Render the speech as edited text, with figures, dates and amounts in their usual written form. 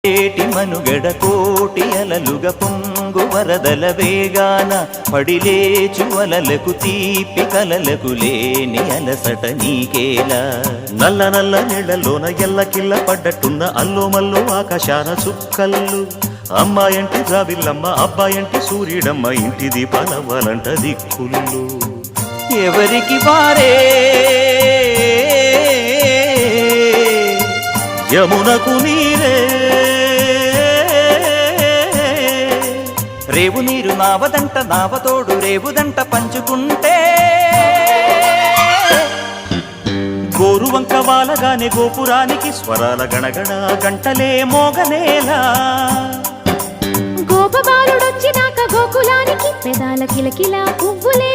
ఏటి మనుగడ కోటి అలలుగా పొంగు వరదల వేగాన పడిలేచు అలలకు తీపి కలలకు లేని అలసట నీకేలా నల్ల నల్ల నీళ్లలోన ఎల్లకిల్ల పడ్డట్టున్న అల్లో మల్లో ఆకాశాన చుక్కల్లు అమ్మాయంటి జాబిల్లమ్మ అబ్బాయంటి సూర్యుడమ్మ ఇంటి దీపాలవ్వాలంట దిక్కులు ఎవరికి వారే యమునకు నీరే రేవు నీరు నావదంట నావతోడు రేవుదంట పంచుకుంటే గోరువంక వాలగానే గోపురానికి స్వరాల గణగణ గంటలే మోగనేలా గోపబాలుడొచ్చినాక గోకులానికి పెదాల కిలకిల పువ్వులే